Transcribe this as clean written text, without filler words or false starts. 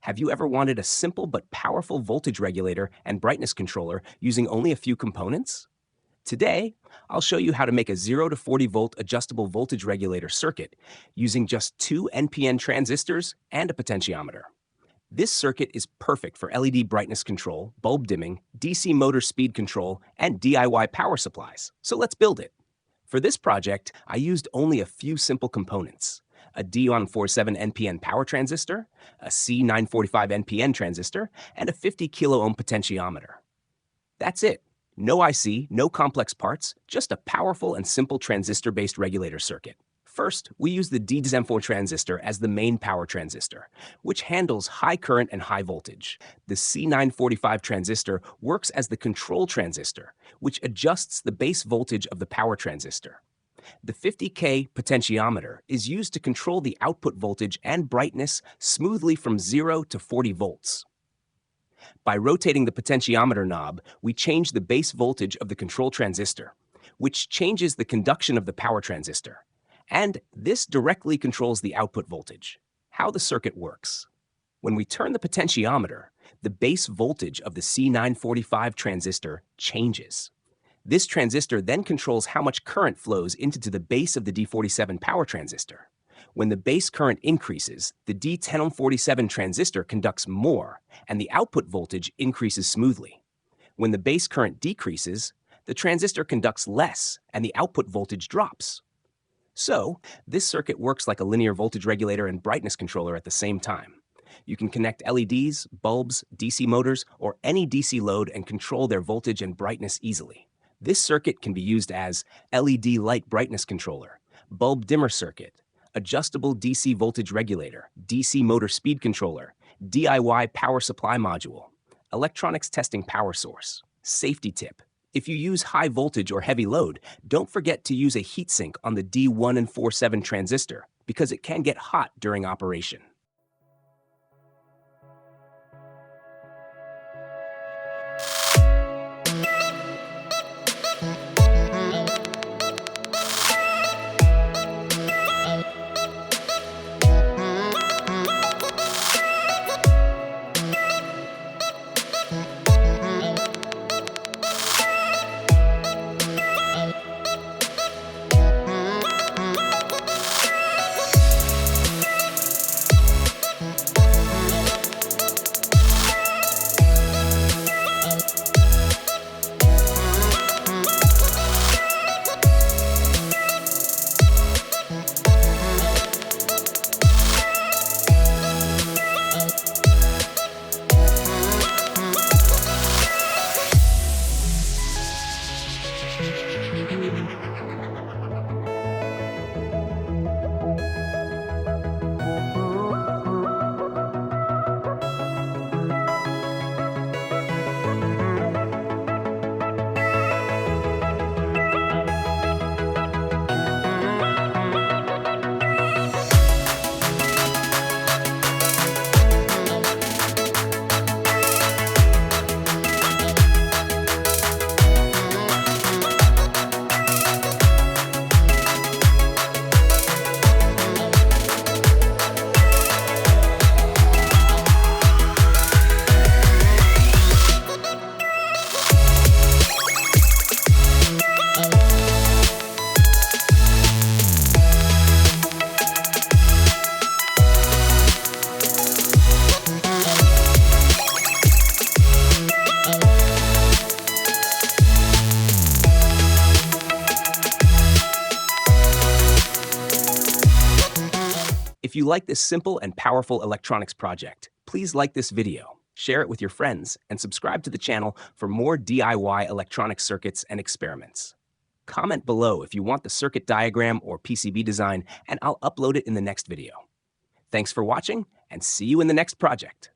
Have you ever wanted a simple but powerful voltage regulator and brightness controller using only a few components? Today, I'll show you how to make a 0 to 40 volt adjustable voltage regulator circuit using just two NPN transistors and a potentiometer. This circuit is perfect for LED brightness control, bulb dimming, DC motor speed control, and DIY power supplies. So let's build it. For this project, I used only a few simple components: a D147 NPN power transistor, a C945 NPN transistor, and a 50 kilo ohm potentiometer. That's it. No IC, no complex parts, just a powerful and simple transistor-based regulator circuit. First, we use the D147 transistor as the main power transistor, which handles high current and high voltage. The C945 transistor works as the control transistor, which adjusts the base voltage of the power transistor. The 50K potentiometer is used to control the output voltage and brightness smoothly from 0 to 40 volts. By rotating the potentiometer knob, we change the base voltage of the control transistor, which changes the conduction of the power transistor. And this directly controls the output voltage. How the circuit works. When we turn the potentiometer, the base voltage of the C945 transistor changes. This transistor then controls how much current flows into the base of the D47 power transistor. When the base current increases, the D1047 transistor conducts more, and the output voltage increases smoothly. When the base current decreases, the transistor conducts less, and the output voltage drops. So, this circuit works like a linear voltage regulator and brightness controller at the same time. You can connect LEDs, bulbs, DC motors, or any DC load and control their voltage and brightness easily. This circuit can be used as LED light brightness controller, bulb dimmer circuit, adjustable DC voltage regulator, DC motor speed controller, DIY power supply module, electronics testing power source. Safety tip: if you use high voltage or heavy load, don't forget to use a heatsink on the D147 transistor because it can get hot during operation. If you like this simple and powerful electronics project, please like this video, share it with your friends, and subscribe to the channel for more DIY electronic circuits and experiments. Comment below if you want the circuit diagram or PCB design, and I'll upload it in the next video. Thanks for watching, and see you in the next project.